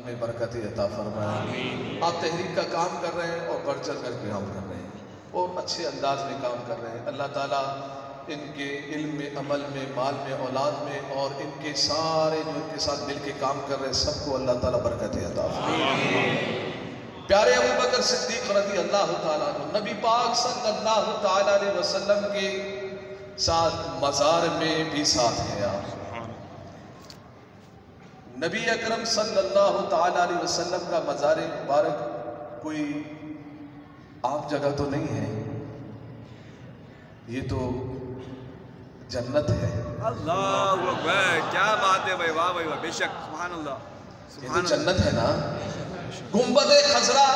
میں برکت عطا فرمائے۔ آپ تحریک کا کام کر رہے ہیں اور بڑھ چڑھ کر کے کام کر رہے ہیں اور اچھے انداز میں کام کر رہے ہیں۔ اللہ تعالیٰ ان کے علم میں، عمل میں، مال میں، اولاد میں اور ان کے سارے جو ان کے ساتھ مل کے کام کر رہے ہیں سب کو اللہ تعالیٰ برکت عطا فرمائے۔ پیارے ابو بکر صدیق رضی اللہ تعالیٰ عنہ نبی پاک صلی اللہ تعالیٰ علیہ وسلم کے ساتھ مزار میں بھی ساتھ ہیں آپ۔ نبی اکرم صلی اللہ تعالیٰ علیہ وسلم کا مزار مبارک کوئی عام جگہ تو نہیں ہے، یہ تو جنت ہے۔ اللہ اکبر، کیا بات ہے بھائی، واہ بھائی واہ، بے شک، سبحان اللہ، یہ تو جنت ہے نا۔ گنبد خضرا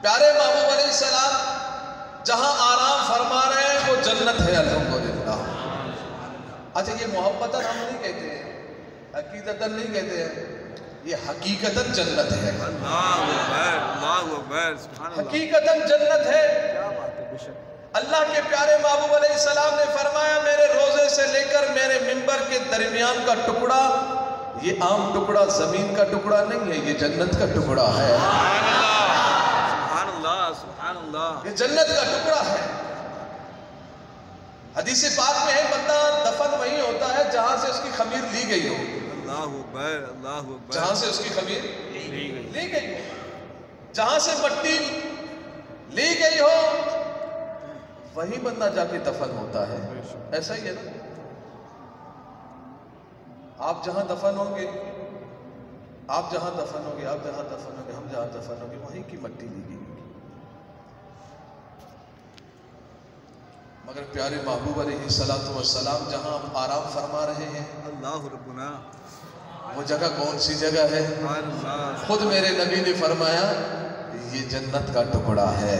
پیارے محبوب علیہ السلام جہاں آرام فرما رہے ہیں وہ جنت ہے الحمدللہ۔ اچھا یہ محبتاً ہم نہیں کہتے ہیں، عقیدتاً نہیں کہتے ہیں، یہ حقیقتاً جنت ہے۔ اللہ اکبر، اللہ اکبر، سبحان اللہ، حقیقتاً جنت ہے۔ کیا بات ہے، بے شک۔ اللہ کے پیارے محبوب علیہ السلام نے فرمایا میرے روزے سے لے کر میرے منبر کے درمیان کا ٹکڑا یہ عام ٹکڑا زمین کا ٹکڑا نہیں ہے، یہ جنت کا ٹکڑا ہے۔ سبحان اللہ، سبحان اللہ، یہ جنت کا ٹکڑا ہے۔ حدیث پاک میں ہے بندہ دفن وہیں ہوتا ہے جہاں سے اس کی خمیر لی گئی ہو، اللہ اکبر، اللہ اکبر، جہاں سے اس کی خمیر لی گئی ہو، جہاں سے مٹی لی گئی ہو وہیں بندہ جا کے دفن ہوتا ہے۔ ایسا ہی ہے نا، آپ جہاں دفن ہوں گے، آپ جہاں دفن ہوں گے، آپ جہاں دفن ہوں گے، ہم جہاں دفن ہوں گے وہیں کی مٹی لی گئی ہوگی۔ مگر پیارے محبوب علیہ السلام جہاں آپ آرام فرما رہے ہیں اللہ ربنا، وہ جگہ کون سی جگہ ہے؟ سبحان اللہ، خود میرے نبی نے فرمایا یہ جنت کا ٹکڑا ہے۔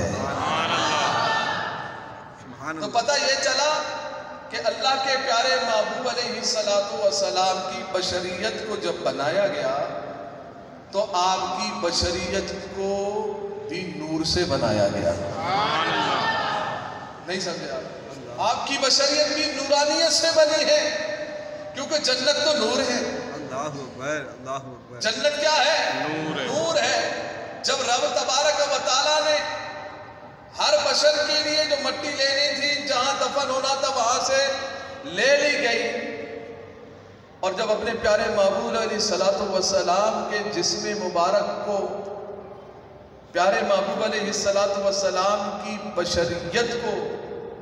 سبحان تو اللہ، پتہ یہ چلا کہ اللہ کے پیارے محبوب علیہ السلام کی بشریت کو جب بنایا گیا تو آپ کی بشریت کو بھی نور سے بنایا گیا۔ نہیں سمجھے آپ کی بشریت بھی نورانیت سے بنی ہے کیونکہ جنت تو نور ہے۔ اللہ اکبر، اللہ اکبر، جنت کیا ہے؟ نور ہے۔ جب رب تبارک و تعالیٰ نے ہر بشر کے لیے جو مٹی لینی تھی جہاں دفن ہونا تھا وہاں سے لے لی گئی، اور جب اپنے پیارے محبوب علیہ السلام کے جسم مبارک کو پیارے محبوب علیہ السلام کی بشریت کو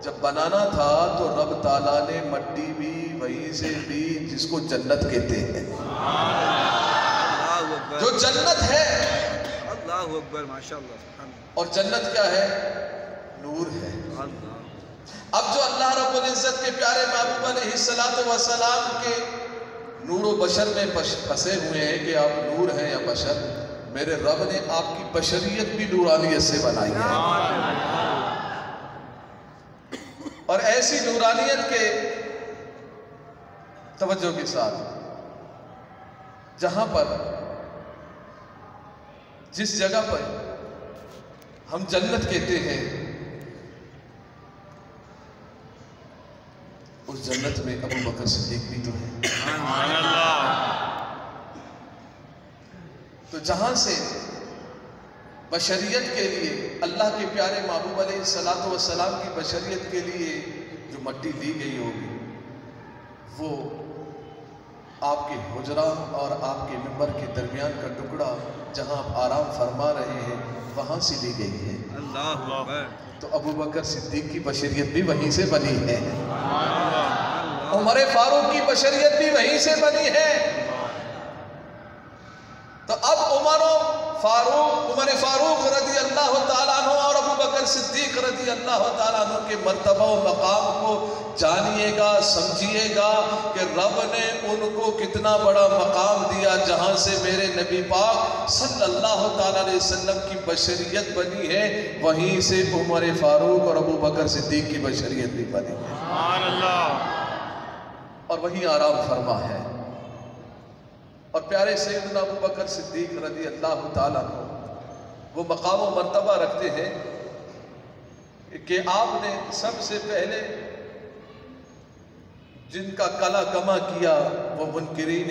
جب بنانا تھا تو رب تعالیٰ نے مٹی بھی وہیں سے لی جس کو جنت کہتے ہیں، اللہ اکبر، جو جنت ہے۔ اللہ اکبر، ماشاءاللہ، سبحان اللہ، اور جنت کیا ہے؟ نور ہے۔ اللہ، اب جو اللہ رب العزت کے پیارے محبوب علیہ السلام کے نور و بشر میں پھنسے ہوئے ہیں کہ آپ نور ہیں یا بشر، میرے رب نے آپ کی بشریت بھی نورانیت سے بنائی ہے، اور ایسی نورانیت کے توجہ کے ساتھ جہاں پر جس جگہ پر ہم جنت کہتے ہیں اس جنت میں ابو بکر صدیق بھی تو ہے۔ سبحان اللہ، تو جہاں سے بشریت کے لیے اللہ کے پیارے محبوب علیہ السلام کی بشریت کے لیے جو مٹی لی گئی ہوگی وہ آپ کے حجرہ اور آپ کے منبر کے درمیان کا ٹکڑا جہاں آپ آرام فرما رہے ہیں وہاں سے لی گئی ہے۔ اللہ اکبر، تو ابو بکر صدیق کی بشریت بھی وہیں سے بنی ہے، عمر فاروق کی بشریت بھی وہیں سے بنی ہے۔ تو اب عمر فاروق رضی اللہ تعالیٰ عنہ اور ابو بکر صدیق رضی اللہ تعالیٰ عنہ کے مرتبہ و مقام کو جانیے گا، سمجھیے گا کہ رب نے ان کو کتنا بڑا مقام دیا، جہاں سے میرے نبی پاک صلی اللہ تعالیٰ علیہ وسلم کی بشریت بنی ہے وہیں سے عمر فاروق اور ابو بکر صدیق کی بشریت بھی بنی ہے، سبحان اللہ، اور وہیں آرام فرما ہے۔ اور پیارے سیدنا ابو بکر صدیق رضی اللہ تعالیٰ عنہ وہ مقام و مرتبہ رکھتے ہیں کہ آپ نے سب سے پہلے جن کا کلا کما کیا وہ منکرین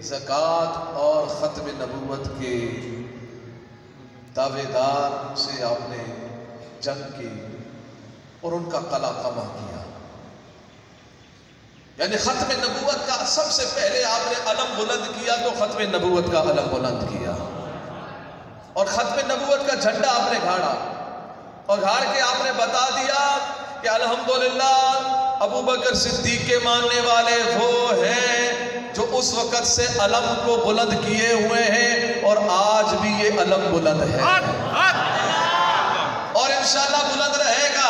زکوٰۃ اور ختم نبوت کے دعوے دار سے آپ نے جنگ کی اور ان کا قلع قمع کیا. یعنی ختم نبوت کا سب سے پہلے آپ نے علم بلند کیا تو ختم نبوت کا علم بلند کیا اور ختم نبوت کا جھنڈا آپ نے گھاڑا اور گھاڑ کے آپ نے بتا دیا کہ الحمدللہ ابو بکر صدیق کے ماننے والے وہ ہیں جو اس وقت سے علم کو بلند کیے ہوئے ہیں اور آج بھی یہ علم بلند ہے اور انشاءاللہ بلند رہے گا.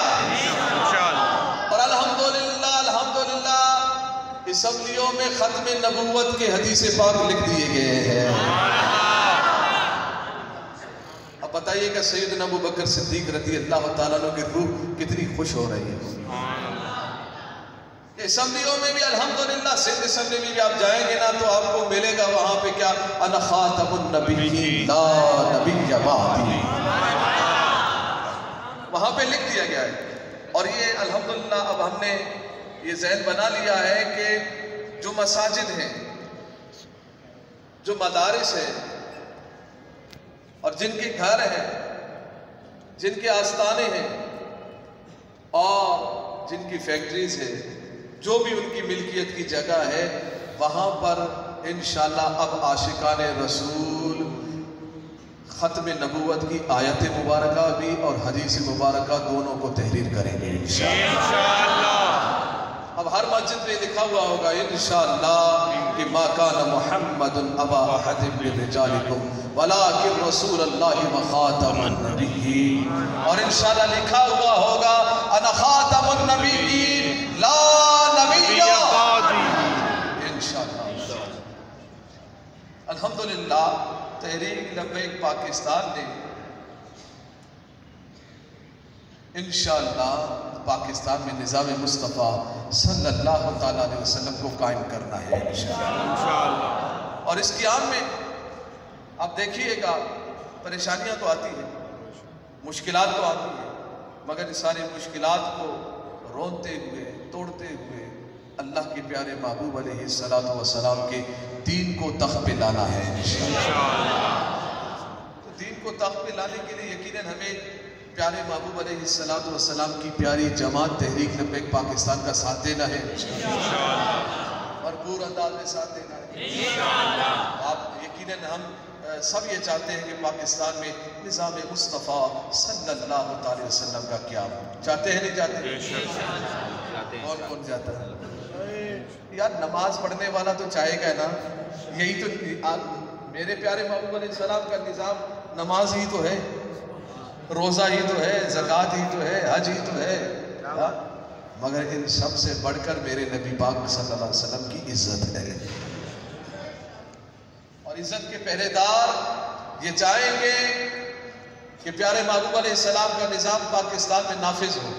اور الحمدللہ اسمبلیوں میں ختم نبوت کے حدیث پاک لکھ دیے گئے ہیں. اب بتائیے کہ سیدنا ابو بکر صدیق رضی اللہ تعالیٰ عنہ کی روح کتنی خوش ہو رہی ہے. اسمبلیوں میں بھی الحمدللہ سندھ اسمبلی میں بھی آپ جائیں گے نا تو آپ کو ملے گا وہاں پہ کیا انا خاتم النبیین لا نبی بعدی وہاں پہ لکھ دیا گیا ہے. اور یہ الحمدللہ اب ہم نے یہ ذہن بنا لیا ہے کہ جو مساجد ہیں جو مدارس ہیں اور جن کے گھر ہیں جن کے آستانے ہیں اور جن کی فیکٹریز ہیں جو بھی ان کی ملکیت کی جگہ ہے وہاں پر انشاءاللہ اب عاشقان رسول ختم نبوت کی آیت مبارکہ بھی اور حدیث مبارکہ دونوں کو تحریر کریں گے انشاءاللہ. اب ہر مسجد میں لکھا ہوا ہوگا انشاءاللہ کہ ما کان محمد ابا احد من رجالکم ولکن رسول اللہ و خاتم النبیین اور انشاءاللہ لکھا ہوا ہوگا انا خاتم النبیین لا نبی بعدی انشاءاللہ. الحمدللہ تحریک لبیک پاکستان نے انشاءاللہ پاکستان میں نظام مصطفیٰ صلی اللہ تعالیٰ علیہ وسلم کو قائم کرنا ہے انشاءاللہ. اور اس قیام میں آپ دیکھیے گا پریشانیاں تو آتی ہیں مشکلات تو آتی ہیں مگر اس ساری مشکلات کو رونتے ہوئے توڑتے ہوئے اللہ کے پیارے محبوب علیہ السلام کے دین کو تخت پہ لانا ہے انشاءاللہ. تو دین کو تخت پہ لانے کے لیے یقیناً ہمیں پیارے محبوب علیہ السلام کی پیاری جماعت تحریک لبیک پاکستان کا ساتھ دینا ہے بھرپور انداز میں ساتھ دینا ہے. آپ یقیناً ہم سب یہ چاہتے ہیں کہ پاکستان میں نظام مصطفیٰ صلی اللہ علیہ وسلم کا قیام چاہتے ہیں نہیں چاہتے؟ کون کون چاہتا ہے یار؟ نماز پڑھنے والا تو چاہے گا نا. یہی تو میرے پیارے محبوب علیہ السلام کا نظام نماز ہی تو ہے روزہ ہی تو ہے زکوٰۃ ہی تو ہے حج ہی تو ہے مگر ان سب سے بڑھ کر میرے نبی پاک صلی اللہ علیہ وسلم کی عزت ہے. اور عزت کے پہرے دار یہ چاہیں گے کہ پیارے محبوب علیہ السلام کا نظام پاکستان میں نافذ ہو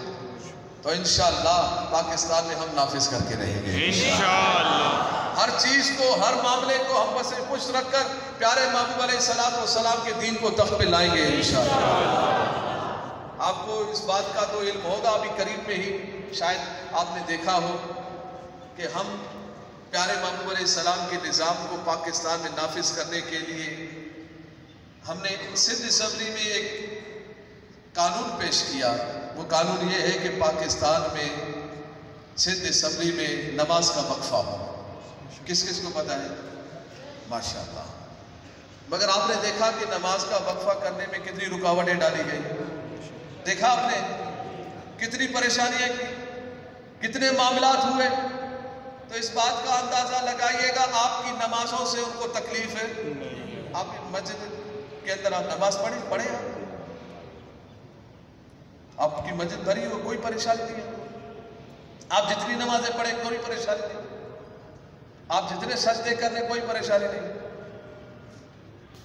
تو انشاءاللہ پاکستان میں ہم نافذ کر کے رہیں گے انشاءاللہ. ہر چیز کو ہر معاملے کو ہم بس خوش رکھ کر پیارے محبوب علیہ السلام کے دین کو تخت پہ لائیں گے انشاءاللہ. آپ کو اس بات کا تو علم ہوگا ابھی قریب میں ہی شاید آپ نے دیکھا ہو کہ ہم پیارے محبوب علیہ السلام کے نظام کو پاکستان میں نافذ کرنے کے لیے ہم نے سندھ اسمبلی میں ایک قانون پیش کیا. وہ قانون یہ ہے کہ پاکستان میں سندھ اسمبلی میں نماز کا وقفہ ہو. کس کس کو پتہ ہے؟ ماشاءاللہ. مگر آپ نے دیکھا کہ نماز کا وقفہ کرنے میں کتنی رکاوٹیں ڈالی گئی. دیکھا آپ نے کتنی پریشانیاں کی کتنے معاملات ہوئے. تو اس بات کا اندازہ لگائیے گا آپ کی نمازوں سے ان کو تکلیف ہے. آپ کی مسجد کے اندر آپ نماز پڑھیں آپ کی مسجد بھری ہو کوئی پریشانی نہیں ہے. آپ جتنی نمازیں پڑھیں کوئی پریشانی نہیں. آپ جتنے سجدے کرنے کوئی پریشانی نہیں.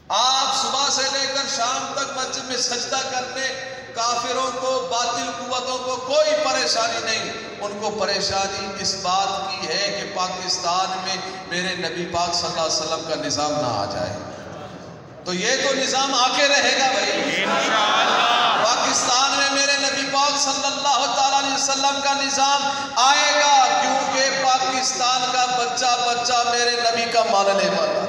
آپ صبح سے لے کر شام تک مسجد میں سجدہ کرنے کافروں کو باطل قوتوں کو کوئی پریشانی نہیں. ان کو پریشانی اس بات کی ہے کہ پاکستان میں میرے نبی پاک صلی اللہ علیہ وسلم کا نظام نہ آ جائے. تو یہ تو نظام آ کے رہے گا بھائی انشاءاللہ. پاکستان میں میرے نبی پاک صلی اللہ تعالیٰ علیہ وسلم کا نظام آئے گا، کیونکہ پاکستان کا بچہ بچہ میرے نبی کا ماننے والا،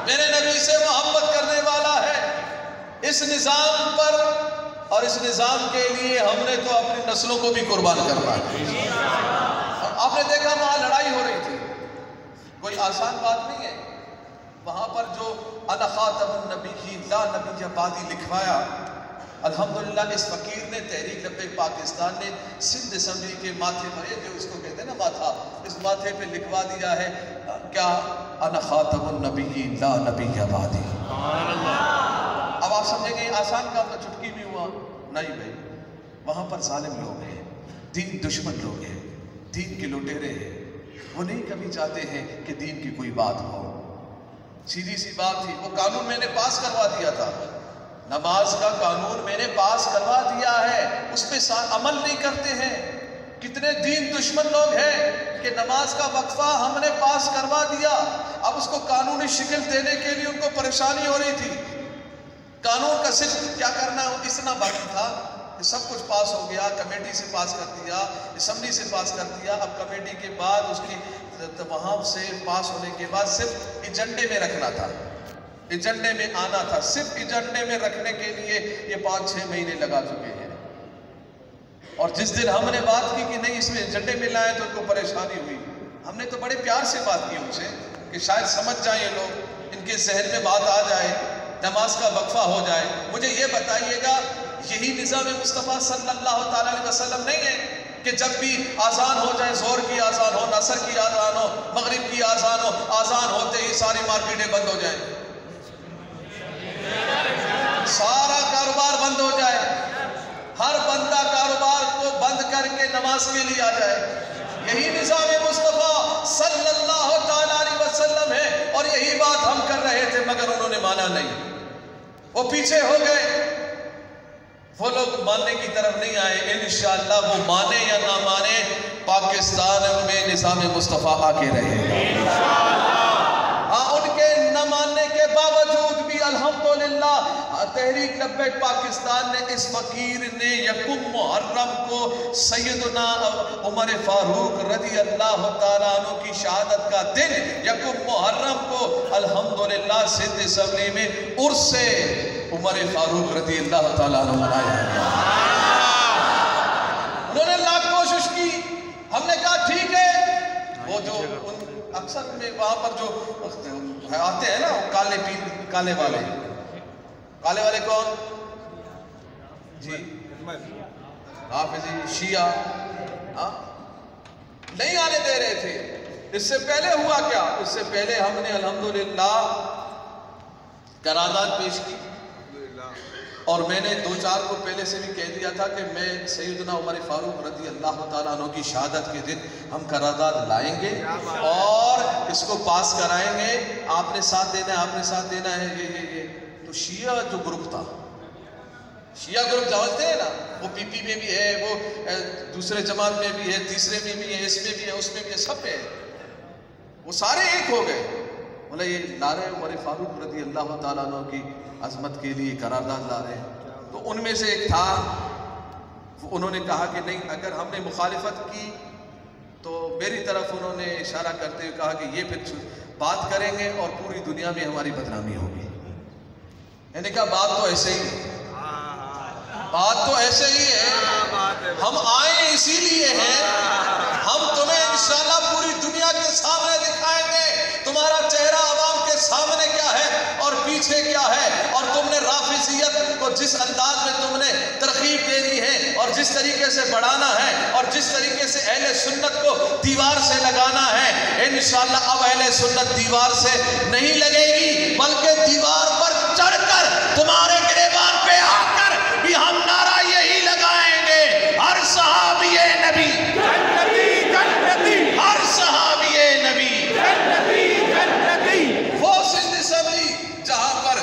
میرے نبی سے محبت کرنے والا ہے۔ اس نظام پر اور اس نظام کے لیے ہم نے تو اپنی نسلوں کو بھی قربان کرنا ہے۔ آپ نے دیکھا وہاں لڑائی ہو رہی تھی، کوئی آسان بات نہیں ہے۔ وہاں پر جو انا خاتم النبیین لا نبی بعدی لکھوایا، الحمدللہ اس فقیر نے تحریک لبیک پاکستان نے سندھ اسمبلی کے ماتھے پر، جو اس کو کہتے ہیں نا ماتھا، اس ماتھے پہ لکھوا دیا ہے کیا؟ انا خاتم النبیین لا نبی بعدی۔ اب آپ سمجھیں گے آسان کام تو چٹکی بھی ہوا؟ نہیں بھائی، وہاں پر ظالم لوگ ہیں، دین دشمن لوگ ہیں، دین کے لٹیرے ہیں، وہ نہیں کبھی چاہتے ہیں کہ دین کی کوئی بات ہو۔ سیدھی سی بات تھی، وہ قانون میں نے پاس کروا دیا تھا، نماز کا قانون میں نے پاس کروا دیا ہے، اس پہ عمل نہیں کرتے ہیں۔ کتنے دین دشمن لوگ ہیں کہ نماز کا وقفہ ہم نے پاس کروا دیا، اب اس کو قانونی شکل دینے کے لیے ان کو پریشانی ہو رہی تھی۔ قانون کا صرف کیا کرنا اتنا باقی تھا کہ سب کچھ پاس ہو گیا، کمیٹی سے پاس کر دیا، اسمبلی سے پاس کر دیا، اب کمیٹی کے بعد اس کی وہاں سے پاس ہونے کے بعد صرف ایجنڈے میں رکھنا تھا، ایجنڈے میں آنا تھا، صرف ایجنڈے میں رکھنے کے لیے یہ 5-6 مہینے لگا چکے ہیں۔ اور جس دن ہم نے بات کی کہ نہیں اس میں ایجنڈے میں لائیں تو ان کو پریشانی ہوئی۔ ہم نے تو بڑے پیار سے بات کی ان سے کہ شاید سمجھ جائیں یہ لوگ، ان کے ذہن میں بات آ جائے، نماز کا وقفہ ہو جائے۔ مجھے یہ بتائیے گا یہی نظام مصطفیٰ صلی اللہ تعالیٰ علیہ وسلم نہیں ہے کہ جب بھی آذان ہو جائے، ظہر کی آذان ہو، عصر کی آذان ہو، مغرب کی آذان ہو، آذان ہوتے ہی ساری مارکیٹیں بند ہو جائیں، سارا کاروبار بند ہو جائے، ہر بندہ کاروبار کو بند کر کے نماز کے لیے آ جائے؟ یہی نظام مصطفیٰ صلی اللہ تعالیٰ علیہ وسلم ہے، اور یہی بات ہم کر رہے تھے مگر انہوں نے مانا نہیں، وہ پیچھے ہو گئے، وہ لوگ ماننے کی طرف نہیں آئے۔ انشاءاللہ وہ مانے یا نہ مانے، پاکستان میں نظام مصطفیٰ آ کے رہے گا۔ ہاں، ان کے نہ ماننے کے باوجود بھی الحمدللہ تحریک لبیک پاکستان نے اس فقیر نے یکم محرم کو سیدنا عمر فاروق رضی اللہ تعالیٰ عنہ کی شہادت کا دن یکم محرم کو الحمدللہ سندھ اسمبلی میں عرس عمر فاروق رضی اللہ تعالیٰ عنہ منایا گیا۔ انہوں نے لاکھ کوشش کی، ہم نے کہا ٹھیک ہے، وہ جو اکثر میں وہاں پر جو آتے ہیں نا کالے والے کون؟ جی حافظی شیعہ نہیں آنے دے رہے تھے۔ اس سے پہلے ہوا کیا؟ اس سے پہلے ہم نے الحمدللہ قرارداد پیش کی، اور میں نے 2-4 کو پہلے سے بھی کہہ دیا تھا کہ میں سیدنا عمر فاروق رضی اللہ تعالیٰ عنہ کی شہادت کے دن ہم قرارداد لائیں گے اور اس کو پاس کرائیں گے، آپ نے ساتھ دینا ہے، آپ نے ساتھ دینا ہے، یہ تو شیعہ جو گروپ تھا، شیعہ گروپ جانتے ہیں نا، وہ پی پی میں بھی ہے، وہ دوسرے جماعت میں بھی ہے، تیسرے میں بھی ہے، اس میں بھی ہے، اس میں بھی ہے، سب میں ہے، وہ سارے ایک ہو گئے، بولے یہ لا رہے عمر فاروق رضی اللہ تعالیٰ عنہ کی عظمت کے لیے قرارداد لا رہے ہیں۔ تو ان میں سے ایک تھا، انہوں نے کہا کہ نہیں، اگر ہم نے مخالفت کی تو میری طرف انہوں نے اشارہ کرتے ہوئے کہا کہ یہ پھر بات کریں گے اور پوری دنیا میں ہماری بدنامی ہوگی۔ میں نے کہا بات تو ایسے ہی ہے، بات تو ایسے ہی ہے، ہم آئے اسی لیے ہیں، ہم تمہیں انشاءاللہ پوری دنیا کے سامنے دکھائیں گے تمہارا چہرہ عوام کے سامنے کیا ہے اور پیچھے کیا ہے، اور تم نے رافضیت کو جس انداز میں تم نے ترغیب دینی ہے اور جس طریقے سے بڑھانا ہے اور جس طریقے سے اہل سنت کو دیوار سے لگانا ہے، انشاءاللہ اب اہل سنت دیوار سے نہیں لگے گی، بلکہ دیوار پر چڑھ کر تمہارے گریبان پہ آ کر بھی ہم نعرہ یہی لگائیں گے، ہر صحابی نبی جنتی جنتی، ہر صحابی نبی جنتی جنتی۔ وہ سندھ اسمبلی جہاں پر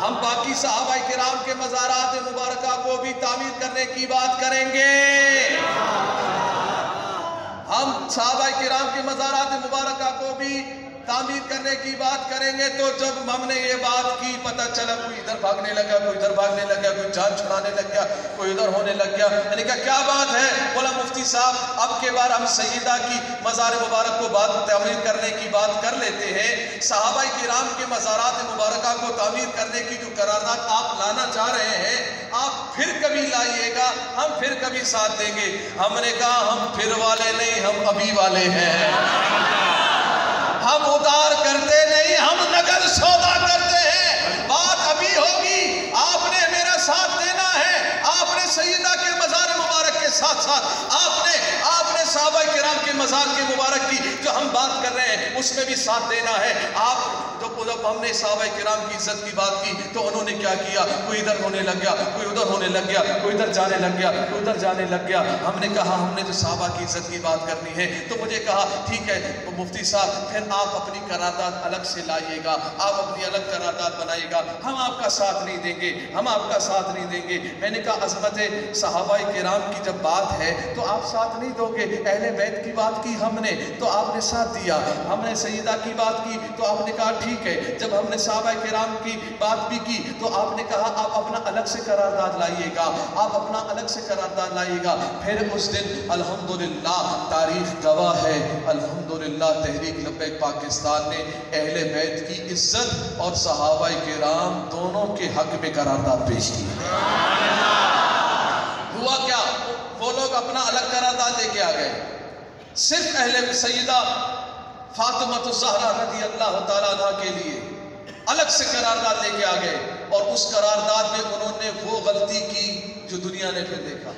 ہم باقی صحابہ کرام کے مزارات مبارکہ کو بھی تعمیر کرنے کی بات کریں گے. ہم صحابہ کرام کے مزارات مبارکہ کو بھی تعمیر کرنے کی بات کریں گے. تو جب ہم نے یہ بات کی پتہ چلا کوئی ادھر بھاگنے لگا, کوئی ادھر بھاگنے لگا, کوئی جان چھڑانے لگ گیا, کوئی ادھر ہونے لگ گیا. میں نے کہا کیا بات ہے؟ بولا مفتی صاحب اب کے بار ہم سیدہ کی مزار مبارک کو بات تعمیر کرنے کی بات کر لیتے ہیں. صحابہ کرام کے مزارات مبارکہ کو تعمیر کرنے کی جو قرارداد آپ لانا چاہ رہے ہیں آپ پھر کبھی لائیے گا, ہم پھر کبھی ساتھ دیں گے. ہم نے کہا ہم پھر والے نہیں, ہم ابھی والے ہیں. ہم ادار کرتے نہیں, ہم نقد سودا کرتے ہیں. بات ابھی ہوگی, آپ نے میرا ساتھ دینا ہے. آپ نے سیدہ کے مزار مبارک کے ساتھ ساتھ آپ نے صحابہ کرام کے مزار کے مبارک کی جو ہم بات کر رہے ہیں اس میں بھی ساتھ دینا ہے. آپ جب ہم نے صحابہ کرام کی عزت کی بات کی تو انہوں نے کیا کیا, کوئی ادھر ہونے لگ گیا, کوئی ادھر ہونے لگ گیا, کوئی ادھر جانے لگ گیا, کوئی ادھر جانے لگ گیا. ہم نے کہا ہم نے جو صحابہ کی عزت کی بات کرنی ہے تو مجھے کہا ٹھیک ہے مفتی صاحب پھر آپ اپنی قرارداد الگ سے لائیے گا, آپ اپنی الگ قرارداد بنائیے گا, ہم آپ کا ساتھ نہیں دیں گے, ہم آپ کا ساتھ نہیں دیں گے. میں نے کہا عظمت صحابہ کرام کی جب بات ہے تو آپ ساتھ نہیں دو گے. اہل بیت کی بات کی ہم نے تو آپ نے ساتھ دیا, ہم نے سیدہ کی بات کی تو آپ نے کہا ٹھیک ہے. جب ہم نے صحابہ کرام کی بات بھی کی تو آپ نے کہا آپ اپنا الگ سے قرارداد لائیے گا, آپ اپنا الگ سے قرارداد لائیے گا. پھر اس دن الحمدللہ تاریخ گواہ ہے, الحمدللہ تحریک لبیک پاکستان نے اہل بیت کی عزت اور صحابہ کرام دونوں کے حق میں قرارداد پیش کی. ہوا کیا, وہ لوگ اپنا الگ قرارداد لے کے آ گئے, صرف اہل سیدہ فاطمہ الزہرا رضی اللہ تعالیٰ عنہ کے لیے الگ سے قرارداد لے کے آ گئے. اور اس قرارداد میں انہوں نے وہ غلطی کی جو دنیا نے پھر دیکھا.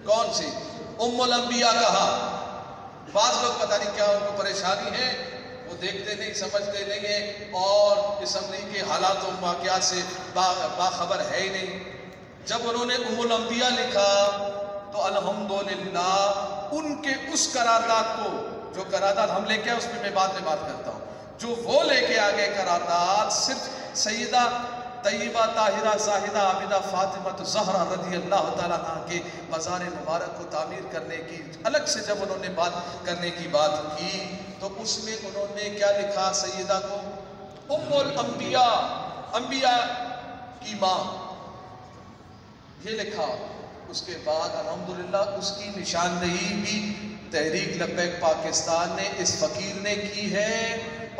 کون سی؟ ام الانبیاء کہا. بعض لوگ پتہ نہیں کیا ان کو پریشانی ہے, وہ دیکھتے نہیں سمجھتے نہیں ہیں اور اسمبلی کے حالات و واقعات سے باخبر ہے ہی نہیں. جب انہوں نے ام الانبیاء لکھا تو الحمدللہ ان کے اس قرارداد کو, جو قرارداد ہم لے کے آئے اس میں میں بعد میں بات کرتا ہوں, جو وہ لے کے آگے قرارداد صرف سیدہ طیبہ طاہرہ زاہدہ عابدہ فاطمہ الزہرا رضی اللہ تعالیٰ عنہ کے مزار مبارک کو تعمیر کرنے کی الگ سے جب انہوں نے بات کرنے کی بات کی تو اس میں انہوں نے کیا لکھا, سیدہ کو ام الانبیاء, انبیاء کی ماں, یہ لکھا. اس کے بعد الحمدللہ اس کی نشاندہی بھی تحریک لبیک پاکستان نے اس فقیر نے کی ہے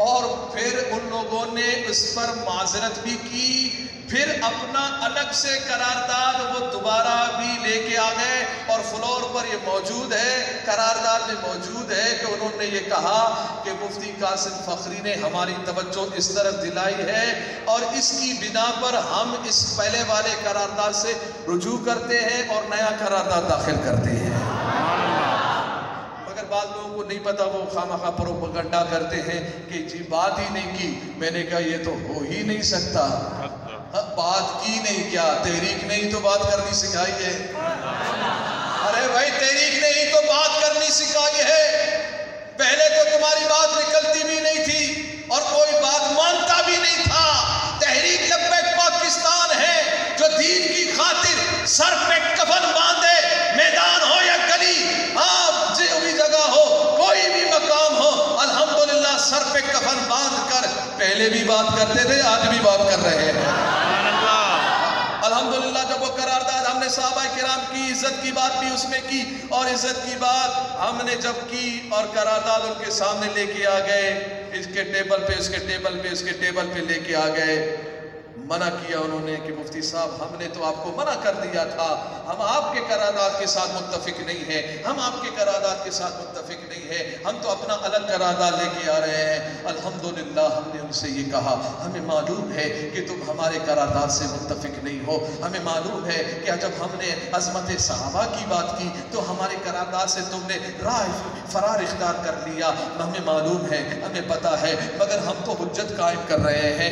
اور پھر ان لوگوں نے اس پر معذرت بھی کی. پھر اپنا الگ سے قرارداد وہ دوبارہ بھی لے کے آ گئے اور فلور پر یہ موجود ہے, قرارداد میں موجود ہے کہ انہوں نے یہ کہا کہ مفتی قاسم فخری نے ہماری توجہ اس طرف دلائی ہے اور اس کی بنا پر ہم اس پہلے والے قرارداد سے رجوع کرتے ہیں اور نیا قرارداد داخل کرتے ہیں. مگر بعض لوگوں کو نہیں پتا, وہ خامخواہ پروپیگنڈا کرتے ہیں کہ جی بات ہی نہیں کی. میں نے کہا یہ تو ہو ہی نہیں سکتا, بات کی نہیں, کیا تحریک نے ہی تو بات کرنی سکھائی ہے. ارے بھائی تحریک نے ہی تو بات کرنی سکھائی ہے. پہلے تو تمہاری بات نکلتی بھی نہیں تھی اور کوئی بات مانتا بھی نہیں تھا. تحریک لبیک پاکستان ہے جو دین کی خاطر سر پہ کفن باندھے, میدان ہو یا گلی, آپ جو بھی جگہ ہو, کوئی بھی مقام ہو, الحمدللہ سر پہ کفن باندھ کر پہلے بھی بات کرتے تھے, آج بھی بات کر رہے ہیں. الحمدللہ جب وہ قرارداد ہم نے صحابہ کرام کی عزت کی بات بھی اس میں کی اور عزت کی بات ہم نے جب کی اور قرارداد ان کے سامنے لے کے آ گئے, اس کے ٹیبل پہ, اس کے ٹیبل پہ, اس کے ٹیبل پہ لے کے آ گئے, منع کیا انہوں نے کہ مفتی صاحب ہم نے تو آپ کو منع کر دیا تھا, ہم آپ کے قرارداد کے ساتھ متفق نہیں ہیں, ہم آپ کے قرارداد کے ساتھ متفق نہیں ہیں, ہم تو اپنا الگ قرارداد لے کے آ رہے ہیں. الحمدللہ ہم نے ان سے یہ کہا ہمیں معلوم ہے کہ تم ہمارے قرارداد سے متفق نہیں ہو, ہمیں معلوم ہے کہ جب ہم نے عظمت صحابہ کی بات کی تو ہمارے قرارداد سے تم نے راہ فرار اختیار کر لیا, ہمیں معلوم ہے, ہمیں پتہ ہے, مگر ہم تو حجت قائم کر رہے ہیں,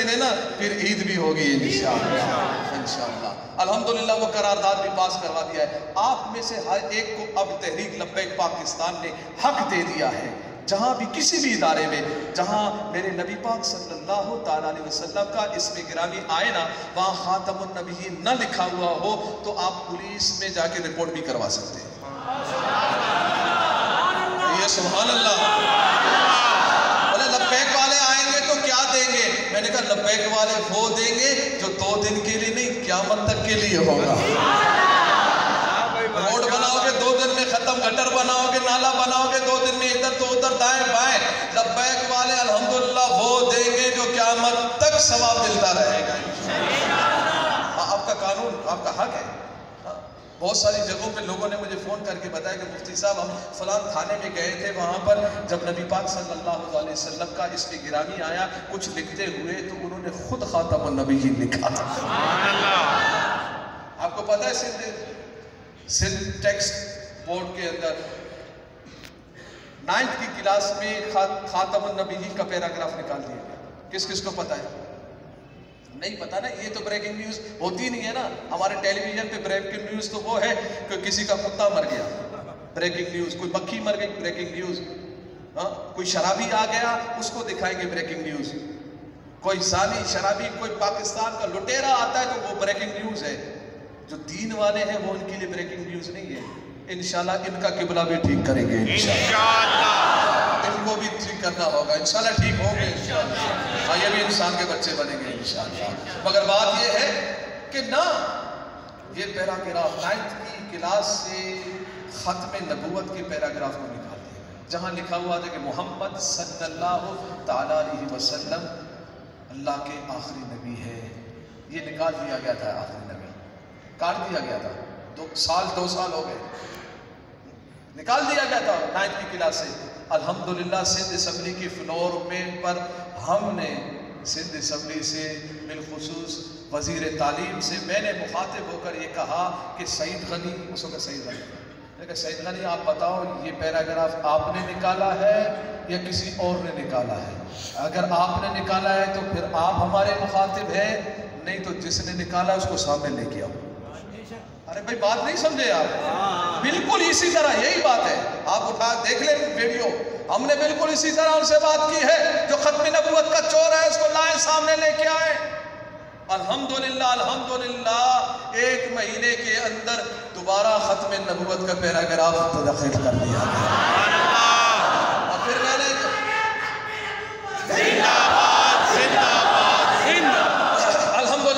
لینے نا پھر عید بھی ہوگی انشاءاللہ۔ الحمدللہ وہ قرارداد بھی پاس کروا دیا ہے۔ آپ میں سے ہر ایک کو اب تحریک لبیک پاکستان نے حق دے دیا ہے، جہاں بھی کسی بھی ادارے میں جہاں میرے نبی پاک صلی اللہ تعالیٰ علیہ وسلم کا اسم گرامی آئے نا، وہاں خاتم النبیین نہ لکھا ہوا ہو تو آپ پولیس میں جا کے رپورٹ بھی کروا سکتے ہیں۔ یہ سبحان اللہ۔ بولے لبیک والے آئیں گے تو کیا دیں گے؟ میں نے کہا لبیک والے وہ دیں گے جو 2 دن کے لیے نہیں، قیامت تک کے لیے ہوگا۔ روڈ بناؤ گے 2 دن میں ختم، گٹر بناؤ گے، نالا بناؤ گے 2 دن میں، ادھر تو ادھر، دائیں بائیں۔ لبیک والے الحمدللہ وہ دیں گے جو قیامت تک ثواب ملتا رہے گا۔ آپ کا قانون، آپ کا حق ہے۔ بہت ساری جگہوں پہ لوگوں نے مجھے فون کر کے بتایا کہ مفتی صاحب ہم فلان تھانے میں گئے تھے، وہاں پر جب نبی پاک صلی اللہ علیہ وسلم کا اسم گرامی آیا کچھ لکھتے ہوئے تو انہوں نے خود خاتم النبیین لکھا تھا۔ آپ کو پتہ ہے سندھ ٹیکسٹ بورڈ کے اندر 9th کی کلاس میں خاتم النبیین کا پیراگراف نکال دیا گیا۔ کس کس کو پتہ ہے؟ نہیں پتا نا، یہ تو بریکنگ نیوز ہوتی نہیں ہے نا۔ ہمارے ٹیلی ویژن پہ بریکنگ نیوز تو وہ ہے کہ کسی کا کتا مر گیا، بریکنگ نیوز، کوئی مکھی مر گئی، بریکنگ نیوز، کوئی شرابی آ گیا اس کو دکھائیں گے بریکنگ نیوز، کوئی زانی شرابی کوئی پاکستان کا لٹیرا آتا ہے تو وہ بریکنگ نیوز ہے۔ جو دین والے ہیں وہ ان کے لیے بریکنگ نیوز نہیں ہے۔ انشاءاللہ ان کا قبلہ بھی ٹھیک کریں گے، انشاءاللہ ان کو بھی ٹھیک کرنا ہوگا، انشاءاللہ ٹھیک ہوں گے انشاءاللہ۔ یہ بھی انسان کے بچے بنیں گے انشاءاللہ۔ مگر بات یہ ہے کہ نہ یہ پیراگراف 9th کی کلاس سے ختم نبوت کے پیراگراف کو نکال دیا گیا، جہاں لکھا ہوا تھا کہ محمد صلی اللہ تعالیٰ علیہ وسلم اللہ کے آخری نبی ہے، یہ نکال دیا گیا تھا، آخری نبی کاٹ دیا گیا تھا، 2 سال ہو گئے، نکال دیا گیا تھا 9th کی کلاس سے۔ الحمدللہ سندھ اسمبلی کی فلور میں پر ہم نے سندھ اسمبلی سے بالخصوص وزیر تعلیم سے میں نے مخاطب ہو کر یہ کہا کہ سعید غنی، اس وقت سعید غنی، میں نے کہا سعید غنی آپ بتاؤ یہ پیراگراف آپ نے نکالا ہے یا کسی اور نے نکالا ہے؟ اگر آپ نے نکالا ہے تو پھر آپ ہمارے مخاطب ہیں، نہیں تو جس نے نکالا اس کو سامنے لے کے آؤ۔ ارے بھائی بات نہیں سمجھے آپ؟ بالکل اسی طرح یہی بات ہے، آپ اٹھا دیکھ لیں ویڈیو، ہم نے بالکل اسی طرح ان سے بات کی ہے، جو ختم نبوت کا چور ہے اس کو لائیں سامنے لے کے آئے۔ الحمدللہ الحمدللہ 1 مہینے کے اندر دوبارہ ختم نبوت کا پیراگراف داخل کر دیا گیا۔